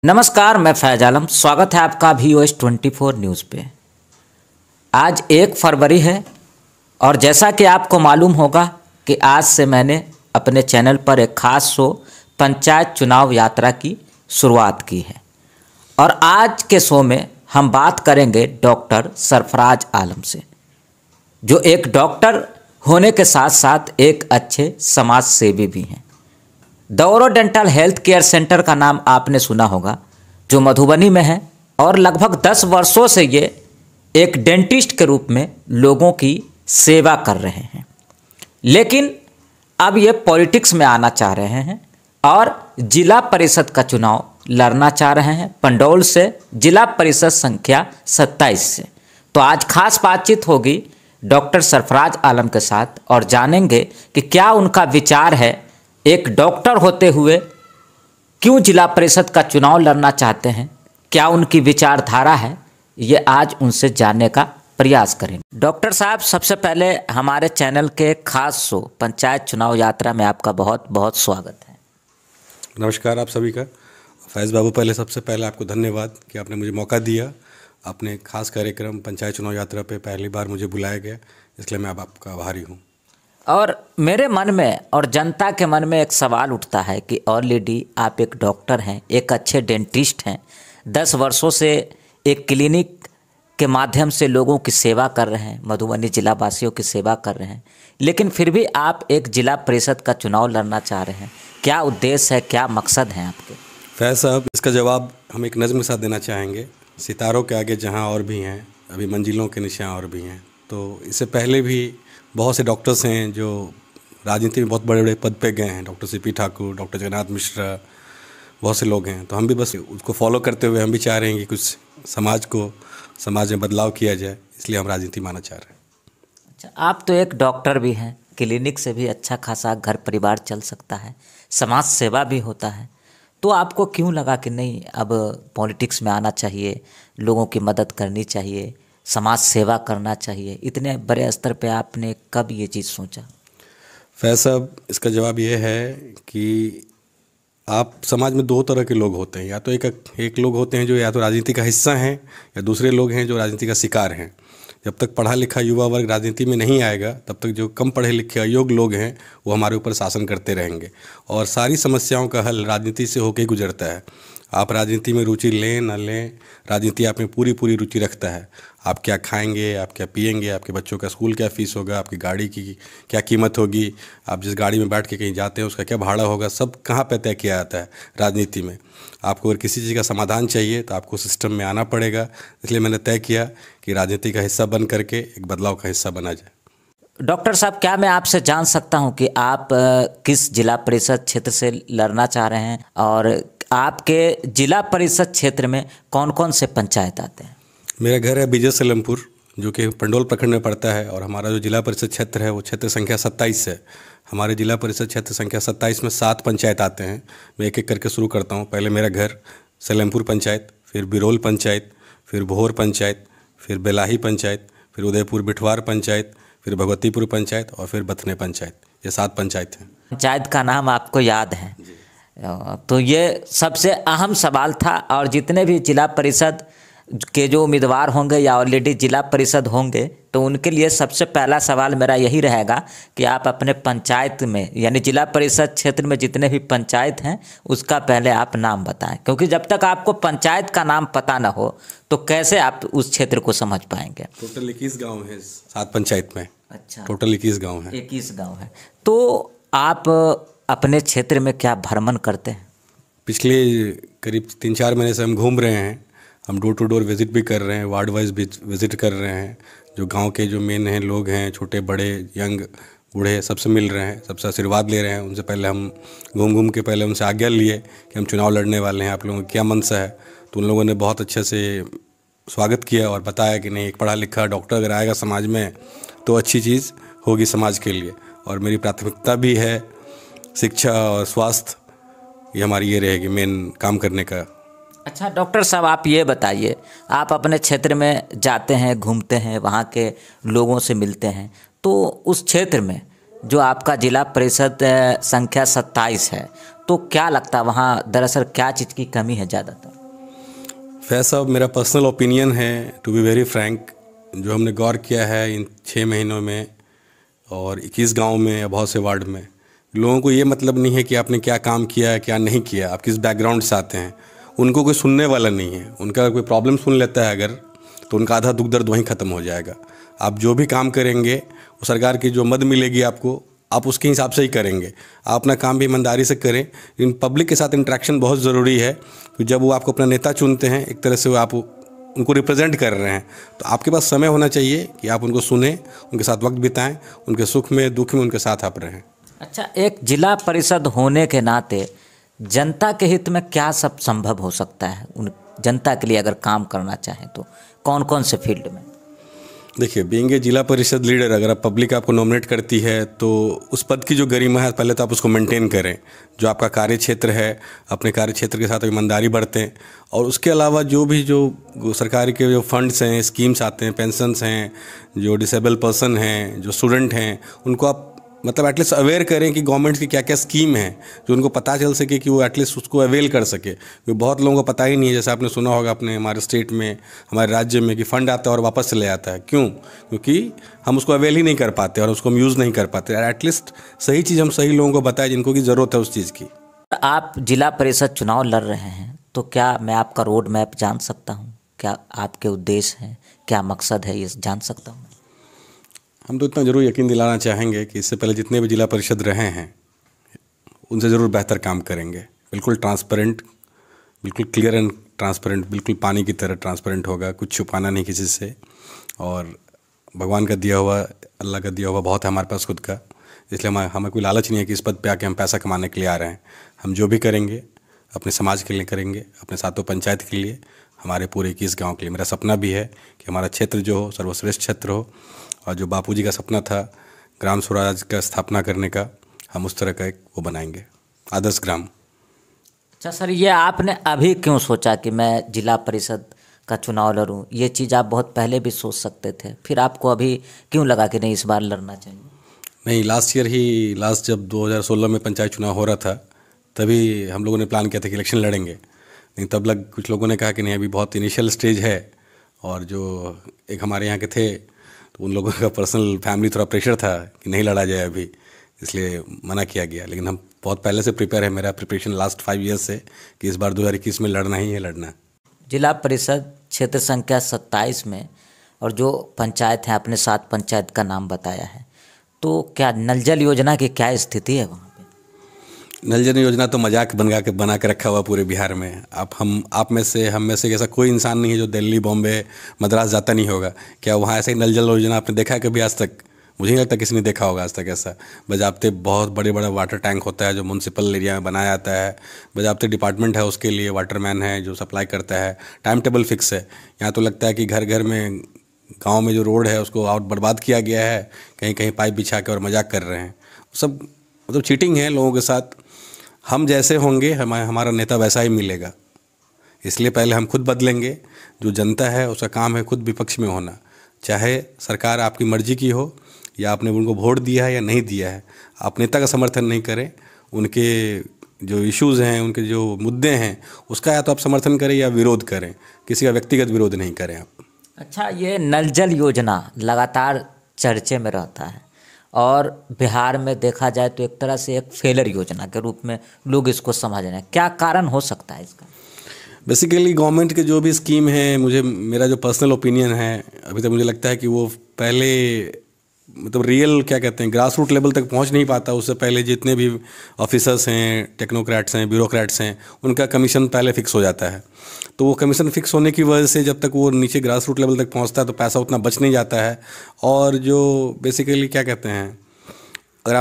नमस्कार, मैं फैज आलम। स्वागत है आपका VOS24 न्यूज़ पे। आज 1 फरवरी है और जैसा कि आपको मालूम होगा कि आज से मैंने अपने चैनल पर एक ख़ास शो पंचायत चुनाव यात्रा की शुरुआत की है और आज के शो में हम बात करेंगे डॉक्टर सरफराज आलम से, जो एक डॉक्टर होने के साथ साथ एक अच्छे समाज सेवी भी हैं। दौरो डेंटल हेल्थ केयर सेंटर का नाम आपने सुना होगा, जो मधुबनी में है और लगभग 10 वर्षों से ये एक डेंटिस्ट के रूप में लोगों की सेवा कर रहे हैं। लेकिन अब ये पॉलिटिक्स में आना चाह रहे हैं और जिला परिषद का चुनाव लड़ना चाह रहे हैं पंडौल से, जिला परिषद संख्या 27 से। तो आज खास बातचीत होगी डॉक्टर सरफराज आलम के साथ और जानेंगे कि क्या उनका विचार है, एक डॉक्टर होते हुए क्यों जिला परिषद का चुनाव लड़ना चाहते हैं, क्या उनकी विचारधारा है, ये आज उनसे जानने का प्रयास करेंगे। डॉक्टर साहब, सबसे पहले हमारे चैनल के खास शो पंचायत चुनाव यात्रा में आपका बहुत बहुत स्वागत है। नमस्कार आप सभी का। फैज़ बाबू, पहले सबसे पहले आपको धन्यवाद कि आपने मुझे मौका दिया। आपने खास कार्यक्रम पंचायत चुनाव यात्रा पे पहली बार मुझे बुलाया गया, इसलिए मैं अब आपका आभारी हूँ। और मेरे मन में और जनता के मन में एक सवाल उठता है कि ऑलरेडी आप एक डॉक्टर हैं, एक अच्छे डेंटिस्ट हैं, 10 वर्षों से एक क्लिनिक के माध्यम से लोगों की सेवा कर रहे हैं, मधुबनी जिला वासियों की सेवा कर रहे हैं, लेकिन फिर भी आप एक जिला परिषद का चुनाव लड़ना चाह रहे हैं। क्या उद्देश्य है, क्या मकसद है आपके? फैज़ साहब, इसका जवाब हम एक नज़्म के साथ देना चाहेंगे। सितारों के आगे जहाँ और भी हैं, अभी मंजिलों के नीचे और भी हैं। तो इससे पहले भी बहुत से डॉक्टर्स हैं जो राजनीति में बहुत बड़े बड़े पद पे गए हैं। Doctor CP Thakur, doctor Jagannath Mishra, बहुत से लोग हैं। तो हम भी बस उसको फॉलो करते हुए हम भी चाह रहे हैं कि कुछ समाज में बदलाव किया जाए, इसलिए हम राजनीति में आना चाह रहे हैं। अच्छा, आप तो एक डॉक्टर भी हैं, क्लिनिक से भी अच्छा खासा घर परिवार चल सकता है, समाज सेवा भी होता है, तो आपको क्यों लगा कि नहीं, अब पॉलिटिक्स में आना चाहिए, लोगों की मदद करनी चाहिए, समाज सेवा करना चाहिए? इतने बड़े स्तर पे आपने कब ये चीज़ सोचा? फैज़ साहब, इसका जवाब ये है कि आप समाज में 2 तरह के लोग होते हैं। या तो एक लोग होते हैं जो या तो राजनीति का हिस्सा हैं, या दूसरे लोग हैं जो राजनीति का शिकार हैं। जब तक पढ़ा लिखा युवा वर्ग राजनीति में नहीं आएगा, तब तक जो कम पढ़े लिखे अयोग्य लोग हैं वो हमारे ऊपर शासन करते रहेंगे और सारी समस्याओं का हल राजनीति से होकर ही गुजरता है। आप राजनीति में रुचि लें ना लें, राजनीति आप में पूरी रुचि रखता है। आप क्या खाएंगे, आप क्या पिएंगे, आपके बच्चों का स्कूल क्या फ़ीस होगा, आपकी गाड़ी की क्या कीमत होगी, आप जिस गाड़ी में बैठ के कहीं जाते हैं उसका क्या भाड़ा होगा, सब कहाँ पे तय किया जाता है राजनीति में। आपको अगर किसी चीज़ का समाधान चाहिए तो आपको सिस्टम में आना पड़ेगा। इसलिए मैंने तय किया कि राजनीति का हिस्सा बन करके एक बदलाव का हिस्सा बना जाए। डॉक्टर साहब, क्या मैं आपसे जान सकता हूं कि आप किस जिला परिषद क्षेत्र से लड़ना चाह रहे हैं और आपके जिला परिषद क्षेत्र में कौन कौन से पंचायत आते हैं? मेरा घर है विजय सलेमपुर, जो कि पंडौल प्रखंड में पड़ता है, और हमारा जो जिला परिषद क्षेत्र है वो क्षेत्र संख्या 27 है। हमारे जिला परिषद क्षेत्र संख्या 27 में 7 पंचायत आते हैं। मैं एक एक करके शुरू करता हूँ। पहले मेरा घर सलेमपुर पंचायत, फिर बिरोल पंचायत, फिर भोर पंचायत, फिर बेलाही पंचायत, फिर उदयपुर बिठवार पंचायत, फिर भगवतीपुर पंचायत और फिर बथने पंचायत। ये 7 पंचायत हैं। पंचायत का नाम आपको याद है? तो ये सबसे अहम सवाल था। और जितने भी जिला परिषद के जो उम्मीदवार होंगे या ऑलरेडी जिला परिषद होंगे, तो उनके लिए सबसे पहला सवाल मेरा यही रहेगा कि आप अपने पंचायत में, यानी जिला परिषद क्षेत्र में जितने भी पंचायत हैं उसका पहले आप नाम बताएं, क्योंकि जब तक आपको पंचायत का नाम पता ना हो तो कैसे आप उस क्षेत्र को समझ पाएंगे। टोटल 21 गाँव है 7 पंचायत में। अच्छा, टोटल 21 गाँव है। 21 गाँव है। तो आप अपने क्षेत्र में क्या भ्रमण करते हैं? पिछले करीब 3-4 महीने से हम घूम रहे हैं। हम डोर टू डोर विज़िट भी कर रहे हैं, वार्ड वाइज भी विज़िट कर रहे हैं। जो गांव के जो मेन हैं लोग हैं, छोटे बड़े यंग बूढ़े, सबसे मिल रहे हैं, सबसे आशीर्वाद ले रहे हैं। उनसे पहले हम घूम के पहले उनसे आज्ञा लिए कि हम चुनाव लड़ने वाले हैं, आप लोगों का क्या मनसा है। तो उन लोगों ने बहुत अच्छे से स्वागत किया और बताया कि नहीं, एक पढ़ा लिखा डॉक्टर अगर आएगा समाज में तो अच्छी चीज़ होगी समाज के लिए। और मेरी प्राथमिकता भी है शिक्षा और स्वास्थ्य, ये हमारी ये रहेगी मेन काम करने का। अच्छा डॉक्टर साहब, आप ये बताइए, आप अपने क्षेत्र में जाते हैं, घूमते हैं, वहाँ के लोगों से मिलते हैं, तो उस क्षेत्र में जो आपका जिला परिषद संख्या 27 है, तो क्या लगता है वहाँ दरअसल क्या चीज़ की कमी है ज़्यादातर? फैज साहब, मेरा पर्सनल ओपिनियन है, टू बी वेरी फ्रैंक, जो हमने गौर किया है इन 6 महीनों में और 21 गांव में या बहुत से वार्ड में, लोगों को ये मतलब नहीं है कि आपने क्या काम किया है क्या नहीं किया, आप किस बैकग्राउंड से आते हैं, उनको कोई सुनने वाला नहीं है। उनका कोई प्रॉब्लम सुन लेता है अगर, तो उनका आधा दुख दर्द वहीं ख़त्म हो जाएगा। आप जो भी काम करेंगे वो सरकार की जो मद मिलेगी आपको, आप उसके हिसाब से ही करेंगे। आप अपना काम भी ईमानदारी से करें। इन पब्लिक के साथ इंटरेक्शन बहुत ज़रूरी है, तो जब वो आपको अपना नेता चुनते हैं, एक तरह से वो आप उनको रिप्रेजेंट कर रहे हैं, तो आपके पास समय होना चाहिए कि आप उनको सुने, उनके साथ वक्त बिताएं, उनके सुख में दुख में उनके साथ आप रहें। अच्छा, एक जिला परिषद होने के नाते जनता के हित में क्या सब संभव हो सकता है? उन जनता के लिए अगर काम करना चाहें तो कौन कौन से फील्ड में? देखिए, बीइंग ए जिला परिषद लीडर, अगर आप पब्लिक आपको नॉमिनेट करती है तो उस पद की जो गरिमा है पहले तो आप उसको मेंटेन करें। जो आपका कार्य क्षेत्र है, अपने कार्य क्षेत्र के साथ ईमानदारी बरतें, और उसके अलावा जो सरकार के जो फंड्स हैं, स्कीम्स आते हैं, पेंशन्स हैं, जो डिसेबल पर्सन हैं, जो स्टूडेंट हैं, उनको आप मतलब एटलीस्ट अवेयर करें कि गवर्नमेंट की क्या क्या स्कीम है, जो उनको पता चल सके कि वो एटलीस्ट उसको अवेल कर सके। क्योंकि बहुत लोगों को पता ही नहीं है, जैसे आपने सुना होगा अपने हमारे स्टेट में, हमारे राज्य में, कि फ़ंड आता है और वापस चले आता है। क्यों? क्योंकि हम उसको अवेल ही नहीं कर पाते और उसको हम यूज़ नहीं कर पाते। एटलीस्ट सही चीज़ हम सही लोगों को बताएं जिनको की ज़रूरत है उस चीज़ की। आप जिला परिषद चुनाव लड़ रहे हैं, तो क्या मैं आपका रोड मैप जान सकता हूँ? क्या आपके उद्देश्य हैं, क्या मकसद है, ये जान सकता हूँ? हम तो इतना ज़रूर यकीन दिलाना चाहेंगे कि इससे पहले जितने भी जिला परिषद रहे हैं उनसे ज़रूर बेहतर काम करेंगे। बिल्कुल ट्रांसपेरेंट, बिल्कुल क्लियर एंड ट्रांसपेरेंट, बिल्कुल पानी की तरह ट्रांसपेरेंट होगा, कुछ छुपाना नहीं किसी से। और भगवान का दिया हुआ, अल्लाह का दिया हुआ बहुत है हमारे पास खुद का, इसलिए हमें कोई लालच नहीं है कि इस पद पे आके हम पैसा कमाने के लिए आ रहे हैं। हम जो भी करेंगे अपने समाज के लिए करेंगे, अपने सातों पंचायत के लिए, हमारे पूरे 21 गाँव के लिए। मेरा सपना भी है कि हमारा क्षेत्र जो हो सर्वश्रेष्ठ क्षेत्र हो, और जो बापूजी का सपना था ग्राम स्वराज का स्थापना करने का, हम उस तरह का एक वो बनाएंगे, आदर्श ग्राम। अच्छा सर, ये आपने अभी क्यों सोचा कि मैं जिला परिषद का चुनाव लड़ूं? ये चीज़ आप बहुत पहले भी सोच सकते थे, फिर आपको अभी क्यों लगा कि नहीं इस बार लड़ना चाहिए? नहीं, लास्ट जब 2016 में पंचायत चुनाव हो रहा था, तभी हम लोगों ने प्लान किया था कि इलेक्शन लड़ेंगे। लेकिन तब कुछ लोगों ने कहा कि नहीं, अभी बहुत इनिशियल स्टेज है, और जो एक हमारे यहाँ के थे तो उन लोगों का पर्सनल फैमिली थोड़ा प्रेशर था कि नहीं लड़ा जाए अभी, इसलिए मना किया गया। लेकिन हम बहुत पहले से प्रिपेयर है, मेरा प्रिपरेशन लास्ट 5 ईयर्स से, कि इस बार 2021 में लड़ना ही है, लड़ना। जिला परिषद क्षेत्र संख्या 27 में, और जो पंचायत है आपने 7 पंचायत का नाम बताया है, तो क्या नल जल योजना की क्या स्थिति है वहाँ पे? नल जल योजना तो मजाक बना के रखा हुआ पूरे बिहार में। आप में से, हम में से ऐसा कोई इंसान नहीं है जो दिल्ली, बॉम्बे, मद्रास जाता नहीं होगा। क्या वहाँ ऐसे ही नल जल योजना आपने देखा है कभी आज तक? मुझे नहीं लगता किसी ने देखा होगा आज तक ऐसा। बजाबते बहुत बड़े बड़ा वाटर टैंक होता है जो म्यूनसिपल एरिया में बनाया जाता है, बजाबते डिपार्टमेंट है, उसके लिए वाटरमैन है जो सप्लाई करता है, टाइम टेबल फिक्स है। यहाँ तो लगता है कि घर घर में, गाँव में जो रोड है उसको आउट बर्बाद किया गया है, कहीं कहीं पाइप बिछा के और मजाक कर रहे हैं। सब मतलब चीटिंग है लोगों के साथ। हम जैसे होंगे हमारा नेता वैसा ही मिलेगा, इसलिए पहले हम खुद बदलेंगे। जो जनता है उसका काम है खुद विपक्ष में होना, चाहे सरकार आपकी मर्जी की हो या आपने उनको वोट दिया है या नहीं दिया है। आप नेता का समर्थन नहीं करें, उनके जो इश्यूज़ हैं, उनके जो मुद्दे हैं, उसका या तो आप समर्थन करें या विरोध करें, किसी का व्यक्तिगत विरोध नहीं करें आप। अच्छा, ये नल जल योजना लगातार चर्चे में रहता है, और बिहार में देखा जाए तो एक तरह से एक फेलर योजना के रूप में लोग इसको समझ रहे हैं। क्या कारण हो सकता है इसका? बेसिकली गवर्नमेंट के जो भी स्कीम है, मेरा जो पर्सनल ओपिनियन है, अभी तक मुझे लगता है कि वो पहले मतलब रियल क्या कहते हैं ग्रास रूट लेवल तक पहुंच नहीं पाता। उससे पहले जितने भी ऑफिसर्स हैं, टेक्नोक्रेट्स हैं, ब्यूरोक्रेट्स हैं, उनका कमीशन पहले फिक्स हो जाता है। तो वो कमीशन फिक्स होने की वजह से जब तक वो नीचे ग्रास रूट लेवल तक पहुंचता है तो पैसा उतना बच नहीं जाता है। और जो बेसिकली क्या कहते हैं, अगर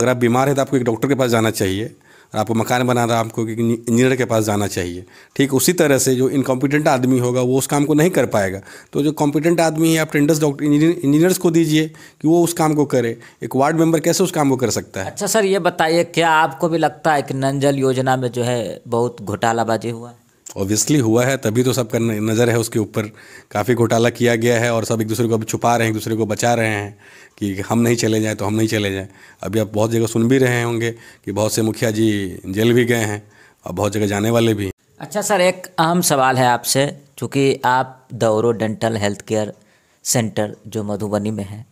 आप बीमार है तो आपको एक डॉक्टर के पास जाना चाहिए, और आपको मकान बनाना आपको इंजीनियर के पास जाना चाहिए। ठीक उसी तरह से जो इनकॉम्पिटेंट आदमी होगा वो उस काम को नहीं कर पाएगा। तो जो कॉम्पिटेंट आदमी है, आप टेंडर्स डॉक्टर इंजीनियर्स को दीजिए कि वो उस काम को करे। एक वार्ड मेंबर कैसे उस काम को कर सकता है? अच्छा सर, ये बताइए, क्या आपको भी लगता है कि नल जल योजना में जो है बहुत घोटालाबाजी हुआ है? ऑब्वियसली हुआ है, तभी तो सबका नज़र है उसके ऊपर। काफ़ी घोटाला किया गया है और सब एक दूसरे को अभी छुपा रहे हैं, एक दूसरे को बचा रहे हैं कि हम नहीं चले जाएं तो हम नहीं चले जाएं। अभी आप बहुत जगह सुन भी रहे होंगे कि बहुत से मुखिया जी जेल भी गए हैं और बहुत जगह जाने वाले भी। अच्छा सर, एक अहम सवाल है आपसे, चूँकि आप दौरो डेंटल हेल्थ केयर सेंटर जो मधुबनी में है,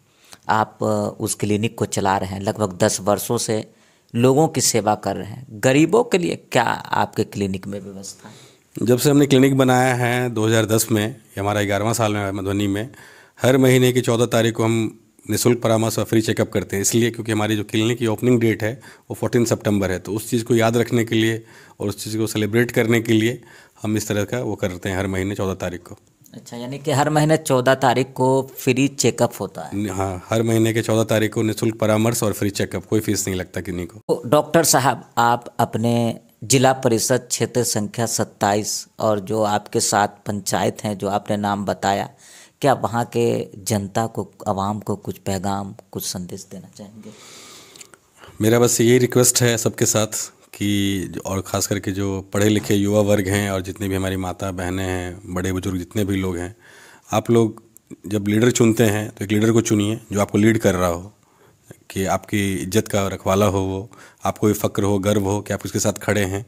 आप उस क्लिनिक को चला रहे हैं, लगभग 10 वर्षों से लोगों की सेवा कर रहे हैं। गरीबों के लिए क्या आपके क्लिनिक में व्यवस्था है? जब से हमने क्लिनिक बनाया है 2010 में, ये हमारा 11वां साल में मधुबनी में, हर महीने की 14 तारीख को हम निःशुल्क परामर्श और फ्री चेकअप करते हैं। इसलिए क्योंकि हमारी जो क्लिनिक की ओपनिंग डेट है वो 14 सितंबर है, तो उस चीज़ को याद रखने के लिए और उस चीज़ को सेलिब्रेट करने के लिए हम इस तरह का वो करते हैं हर महीने 14 तारीख को। अच्छा, यानी कि हर महीने 14 तारीख को फ्री चेकअप होता है? हाँ, हर महीने के 14 तारीख को निःशुल्क परामर्श और फ्री चेकअप, कोई फीस नहीं लगता किन्हीं को। तो डॉक्टर साहब, आप अपने जिला परिषद क्षेत्र संख्या 27 और जो आपके साथ पंचायत हैं जो आपने नाम बताया, क्या वहाँ के जनता को, आवाम को कुछ पैगाम, कुछ संदेश देना चाहेंगे? मेरा बस यही रिक्वेस्ट है सबके साथ कि और ख़ास करके जो पढ़े लिखे युवा वर्ग हैं और जितने भी हमारी माता बहनें हैं, बड़े बुजुर्ग जितने भी लोग हैं, आप लोग जब लीडर चुनते हैं तो एक लीडर को चुनिए जो आपको लीड कर रहा हो, कि आपकी इज्जत का रखवाला हो, वो आपको भी फ़क्र हो, गर्व हो कि आप उसके साथ खड़े हैं,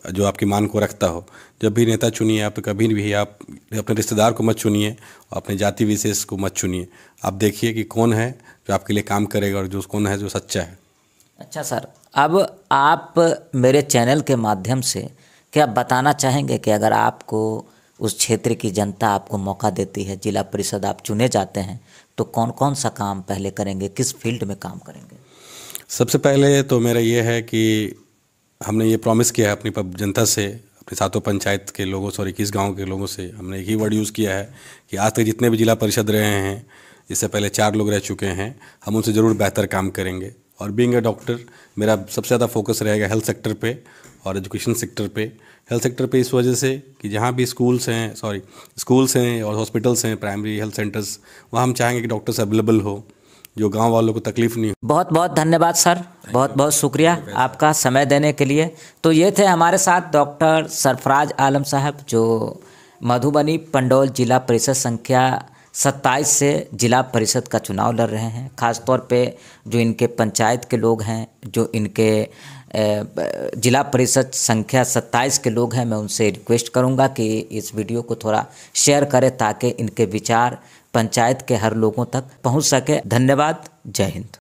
जो आपकी मान को रखता हो। जब भी नेता चुनिए आप, कभी भी आप अपने रिश्तेदार को मत चुनिए और अपने जाति विशेष को मत चुनिए। आप देखिए कि कौन है जो आपके लिए काम करेगा और जो कौन है जो सच्चा है। अच्छा सर, अब आप मेरे चैनल के माध्यम से क्या बताना चाहेंगे कि अगर आपको उस क्षेत्र की जनता आपको मौका देती है, जिला परिषद आप चुने जाते हैं, तो कौन कौन सा काम पहले करेंगे, किस फील्ड में काम करेंगे? सबसे पहले तो मेरा ये है कि हमने ये प्रॉमिस किया है अपनी जनता से, अपने सातों पंचायत के लोगों से और 21 गाँव के लोगों से हमने एक ही वर्ड यूज़ किया है कि आज तक जितने भी जिला परिषद रहे हैं, इससे पहले 4 लोग रह चुके हैं, हम उनसे ज़रूर बेहतर काम करेंगे। और बीइंग अ डॉक्टर मेरा सबसे ज़्यादा फोकस रहेगा हेल्थ सेक्टर पे और एजुकेशन सेक्टर पे। हेल्थ सेक्टर पे इस वजह से कि जहाँ भी स्कूल्स हैं और हॉस्पिटल्स हैं, प्राइमरी हेल्थ सेंटर्स, वहाँ हम चाहेंगे कि डॉक्टर्स अवेलेबल हो, जो गांव वालों को तकलीफ़ नहीं हो। बहुत बहुत धन्यवाद सर, बहुत बहुत शुक्रिया आपका समय देने के लिए। तो ये थे हमारे साथ डॉक्टर सरफराज आलम साहब, जो मधुबनी पंडौल जिला परिषद संख्या 27 से जिला परिषद का चुनाव लड़ रहे हैं। ख़ास तौर पे जो इनके पंचायत के लोग हैं, जो इनके जिला परिषद संख्या 27 के लोग हैं, मैं उनसे रिक्वेस्ट करूंगा कि इस वीडियो को थोड़ा शेयर करें ताकि इनके विचार पंचायत के हर लोगों तक पहुंच सके। धन्यवाद, जय हिंद।